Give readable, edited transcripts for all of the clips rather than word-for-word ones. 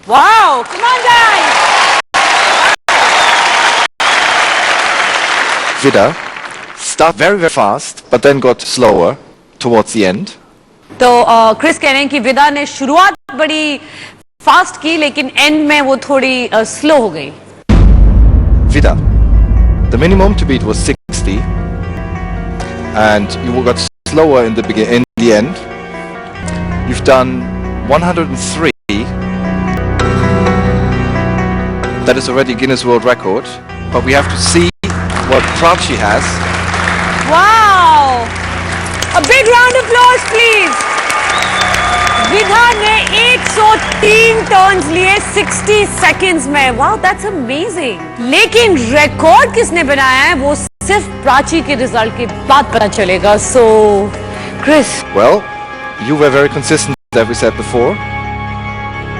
Wow, come on guys. Vida start very fast, but then got slower towards the end. तो Chris कह रहे हैं कि विदा ने शुरुआत बड़ी फास्ट की लेकिन एंड में वो थोड़ी स्लो हो गई. Vida, the minimum to beat was 60, and you got slower in the end. You've done 103. That is already Guinness World Record, but we have to see what Prachi has. Wow! A big round of applause, please. विधा ने 103 turns लिए 60 seconds में. Wow, that's amazing. लेकिन record किसने बनाया है वो सिर्फ प्राची के रिजल्ट के बाद पता चलेगा. So Chris. Well, you were very consistent, as we said before.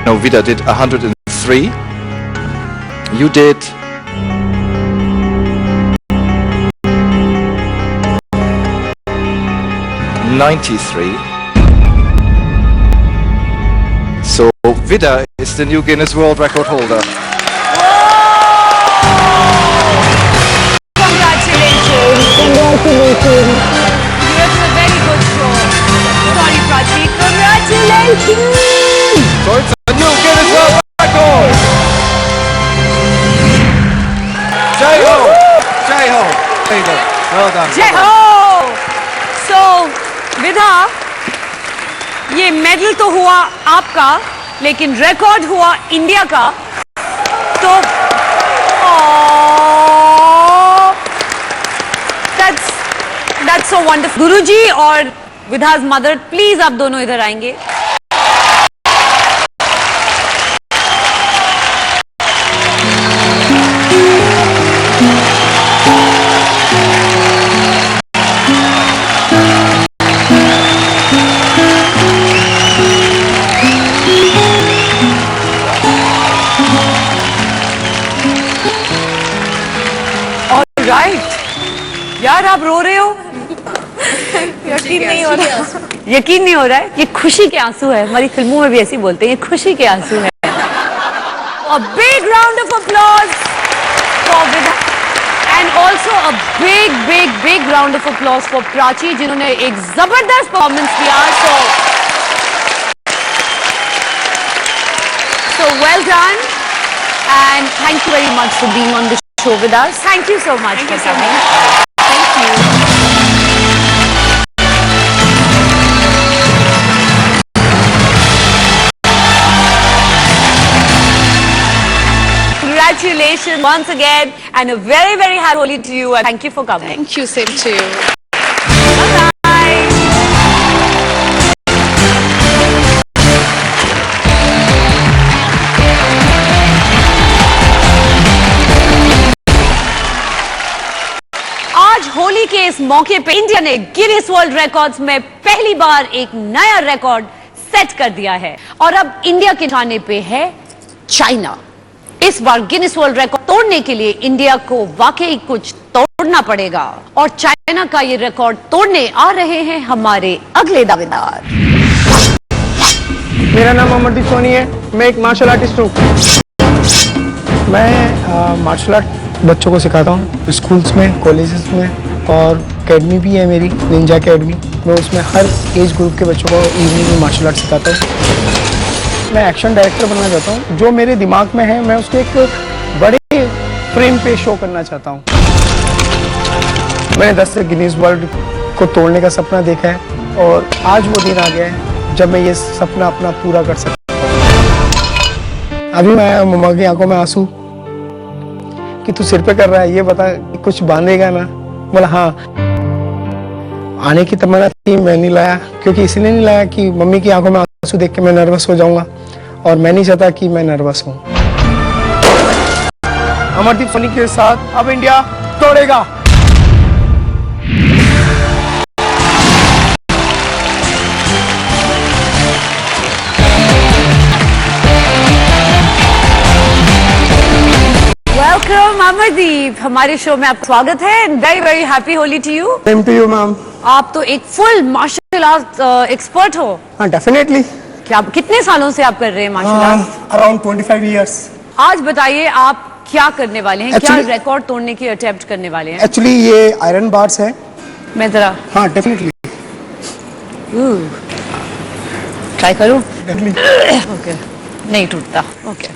No, Vida did 103. You did 93. So Vida is the new Guinness World Record holder. Congratulations. You have a very good show. Sorry, Prachi. Congratulations. So it's a new Guinness World Record. Jai ho! Jai ho! There you go. Well done. जय हो. So विधा, ये medal तो हुआ आपका लेकिन record हुआ India का. तो that's so wonderful. गुरुजी और विधा's मदर, प्लीज आप दोनों इधर आएंगे. यार आप रो रहे हो. यकीन नहीं हो रहा. यकीन नहीं हो रहा है. ये खुशी के आंसू है. हमारी फिल्मों में भी ऐसे बोलते हैं, ये खुशी के आंसू है. A big round of applause for Vida and also a big round of applause for Prachi जिन्होंने एक जबरदस्त परफॉर्मेंस दिया. So well done and thank you very much for being on the show with us. Thank you so much for coming. Thank you. Congratulations once again and a very happy Holi to you and thank you for coming. Thank you, same to you. Bye. आज होली के इस मौके पे India ने Guinness World Records में पहली बार एक नया रिकॉर्ड सेट कर दिया है और अब इंडिया के निशाने पे है चाइना. इस बार गिनीज वर्ल्ड रिकॉर्ड तोड़ने के लिए इंडिया को वाकई कुछ तोड़ना पड़ेगा और चाइना का ये रिकॉर्ड तोड़ने आ रहे हैं हमारे अगले दावेदार. मेरा नाम अमरदीप सोनी है. मैं एक मार्शल आर्टिस्ट हूँ. मैं मार्शल आर्ट बच्चों को सिखाता हूँ स्कूल्स में, कॉलेजेस में और एकेडमी भी है मेरी, निंजा एकेडमी. मैं उसमें हर एज ग्रुप के बच्चों को इवनिंग में मार्शल आर्ट सिखाता हूँ. मैं एक्शन डायरेक्टर बनना चाहता हूँ. जो मेरे दिमाग में है मैं उसको एक बड़े फ्रेम पे शो करना चाहता हूँ. मैंने 10 से गिनीज वर्ल्ड को तोड़ने का सपना देखा है और आज वो दिन आ गया है जब मैं ये सपना अपना पूरा कर सकता हूँ. अभी मैं मम्मा की आंखों में आंसू कि तू सिर पे कर रहा है, ये बता कुछ बांधेगा ना. बोला हाँ. आने की तमन्ना थी, मैं नहीं लाया क्योंकि इसलिए नहीं लाया कि मम्मी की आंखों में आंसू देख के मैं नर्वस हो जाऊंगा और मैं नहीं चाहता कि मैं नर्वस हूँ. अमरदीप सोनी के साथ अब इंडिया तोड़ेगा. वेलकम अमरदीप, हमारे शो में आपका स्वागत है. Very happy Holi to you. Same to you ma'am. आप तो एक फुल मार्शल आर्ट एक्सपर्ट हो. हाँ डेफिनेटली. क्या कितने सालों से आप कर रहे हैं मार्शल आर्ट? Around 25 years. आज बताइए आप क्या करने वाले हैं? क्या Actually- रिकॉर्ड तोड़ने की अटेम्प्ट करने वाले हैं? एक्चुअली ये आयरन बार्स है. मैं जरा हाँ, डेफिनेटली. ट्राई करूं? डेफिनेटली. ओके, नहीं टूटता. ओके,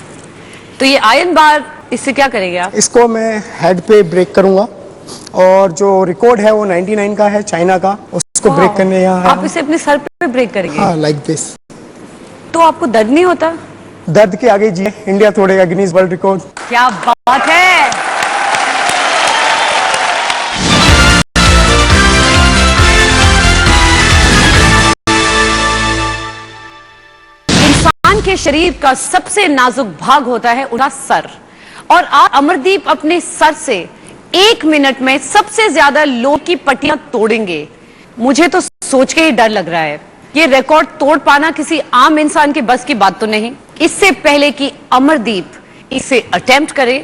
तो ये आयरन बार, इससे क्या करेंगे आप? इसको मैं हेड पे ब्रेक करूंगा और जो रिकॉर्ड है वो 99 का है, चाइना का. उसको ब्रेक करने यहाँ आप इसे अपने सर पे ब्रेक करेंगे? हाँ, लाइक दिस. तो आपको दर्द नहीं होता? दर्द के आगे जी इंडिया तोड़ेगा गिनीज वर्ल्ड रिकॉर्ड. क्या बात है. इंसान के शरीर का सबसे नाजुक भाग होता है उसका सर, और आज अमरदीप अपने सर से 1 मिनट में सबसे ज्यादा लोह की पट्टियां तोड़ेंगे. मुझे तो सोच के ही डर लग रहा है. ये रिकॉर्ड तोड़ पाना किसी आम इंसान के बस की बात तो नहीं. इससे पहले कि अमरदीप इसे अटेम्प्ट करे,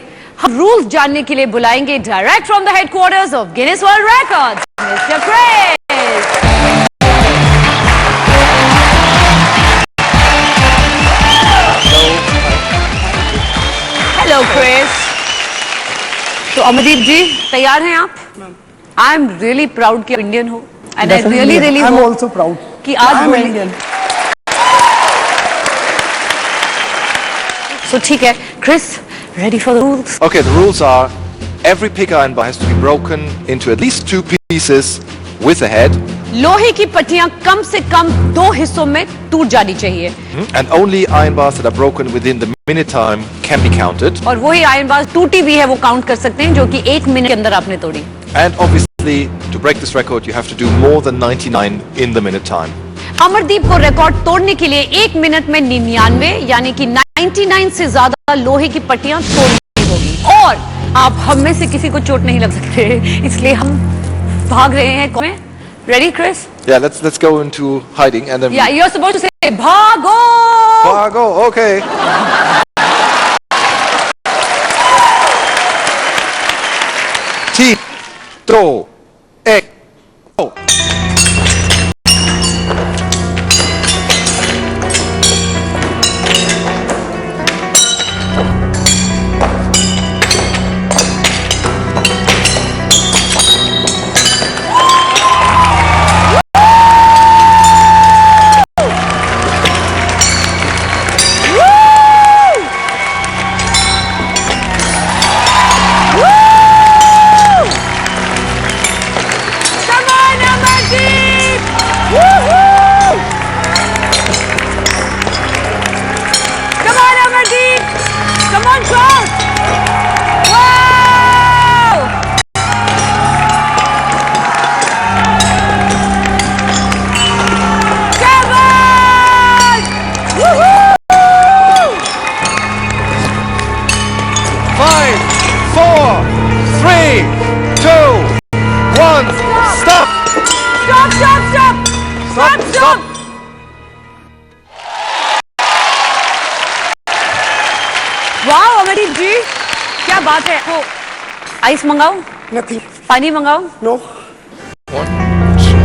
हम रूल्स जानने के लिए बुलाएंगे direct from the headquarters of Guinness World Records, mister Chris. Hello Chris. तो अमरदीप जी तैयार हैं आप? आई एम रियली प्राउड कि आप इंडियन हो, and I really I am hope also proud कि आज आई एम बोले- इंडियन. So ठीक है, Chris, ready for the rules? Okay, the rules are every pig iron bar has to be broken into at least 2 pieces with a head, लोहे की पट्टियां कम से कम 2 हिस्सों में टूट जानी चाहिए, and only iron bars that are broken within the minute time can be counted. और वही आयरन बार टूटी भी है वो काउंट कर सकते हैं जो कि 1 मिनट के अंदर आपने तोड़ी. And obviously, to break this record, you have to do more than 99 in the minute time. Amardeep को रिकॉर्ड तोड़ने के लिए 1 मिनट में 99 यानी कि 99 से ज्यादा लोहे की पट्टियां तोड़नी होगी, और आप हम में से किसी को चोट नहीं लग सकते, इसलिए हम भाग रहे हैं. Ready Chris? Yeah, let's go into hiding and then. या you are supposed to say भागो. Go. Okay. Team, throw, egg, go. Come on, Amardeep! Woohoo! Come on, Amardeep! Come on, Charles! Wow! Come on! Woohoo! 5, 4, 3, 2, 1. Stop. Stop, stop, stop! Stop, stop! वाह अमरदीप जी, क्या बात है. तो ice मंगाओ, nothing. पानी मंगाओ. No. 1, 2.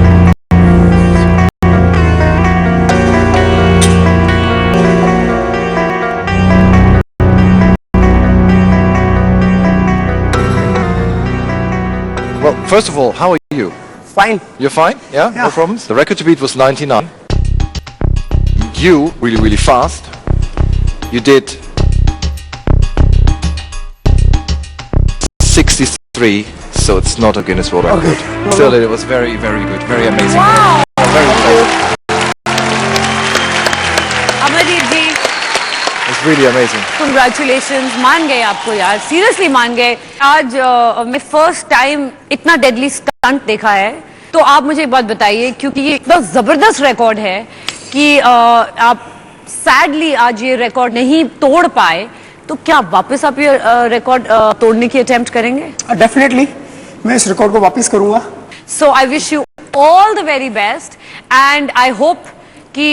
Well, first of all, how are you? Fine. You're fine? Yeah? No Yeah. problems? The record to beat was 99. You, really fast. You did 63, so it's not a Guinness World Record. Okay. Still, it was very good. Very amazing. Wow! Very impressive. Amardeep ji, It's really amazing. Congratulations. मान गए आपको यार, seriously मान गए. आज मैं first time इतना deadly stunt देखा है. तो आप मुझे एक बात बताइए, क्योंकि ये इतना जबरदस्त रिकॉर्ड है कि आप सैडली आज ये रिकॉर्ड नहीं तोड़ पाए, तो क्या वापस आप ये रिकॉर्ड तोड़ने की अटेम्प्ट करेंगे? डेफिनेटली मैं इस रिकॉर्ड को वापस करूंगा. So I wish you all the very best, and I hope कि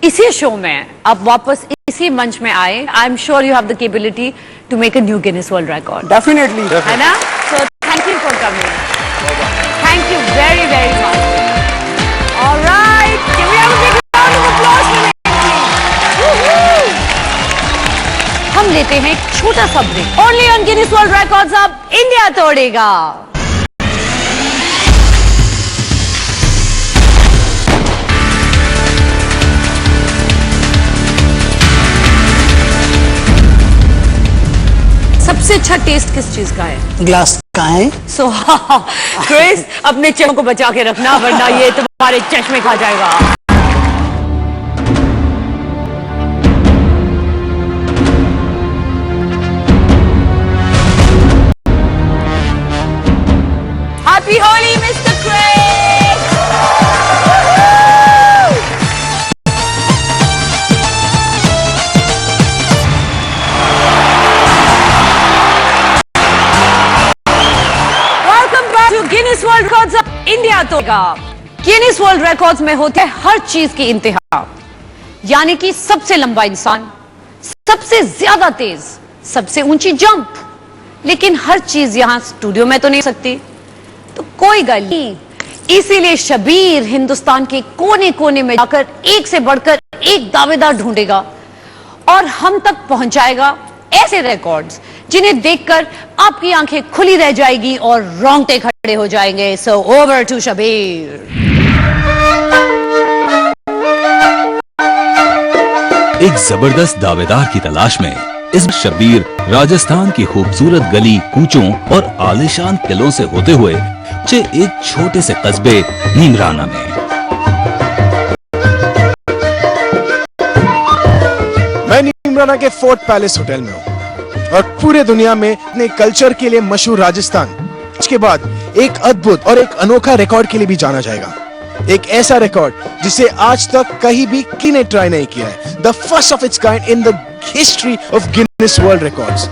इसी शो में आप वापस इसी मंच में आए. I am sure you have the capability to make a new Guinness World Record, definitely. है ना? So thank you for coming. Thank you very much. Alright, can we have a big round of applause for हम लेते हैं एक छोटा सा break. Only on Guinness World Records, अब India तोड़ेगा। सबसे अच्छा टेस्ट किस चीज का है? ग्लास का है। सो क्रिस, अपने चश्मों को बचा के रखना, वरना ये तुम्हारे चश्मे खा जाएगा। Happy Holi mister Chris. Guinness World Records, India तोड़ेगा। गिनीज वर्ल्ड रिकॉर्ड्स में होते हैं हर चीज की इंतहा, यानी कि सबसे लंबा इंसान, सबसे ज्यादा तेज, सबसे ऊंची जंप। लेकिन हर चीज यहां स्टूडियो में तो नहीं सकती, तो कोई गल नहीं। इसीलिए शबीर हिंदुस्तान के कोने कोने में जाकर एक से बढ़कर एक दावेदार ढूंढेगा और हम तक पहुंचाएगा ऐसे रिकॉर्ड्स जिन्हें देखकर आपकी आंखें खुली रह जाएगी और रोंगटे खड़े हो जाएंगे। So over to Shabir. एक जबरदस्त दावेदार की तलाश में इस शबीर राजस्थान की खूबसूरत गली कूचों और आलीशान किलों से होते हुए एक छोटे से कस्बे नीमराना में। मैं नीमराना के फोर्ट पैलेस होटल में हूँ और पूरे दुनिया में अपने कल्चर के लिए मशहूर राजस्थान इसके बाद एक अद्भुत और एक अनोखा रिकॉर्ड के लिए भी जाना जाएगा। एक ऐसा रिकॉर्ड जिसे आज तक कहीं भी किसी ने ट्राई नहीं किया है। The first of its kind in the history of Guinness World records.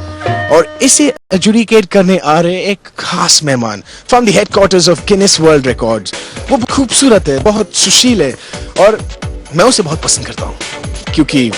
और इसे एजुडिकेट करने आ रहे एक खास मेहमान from the headquarters of Guinness World records. वो खूबसूरत है, बहुत सुशील है और मैं उसे बहुत पसंद करता हूँ क्योंकि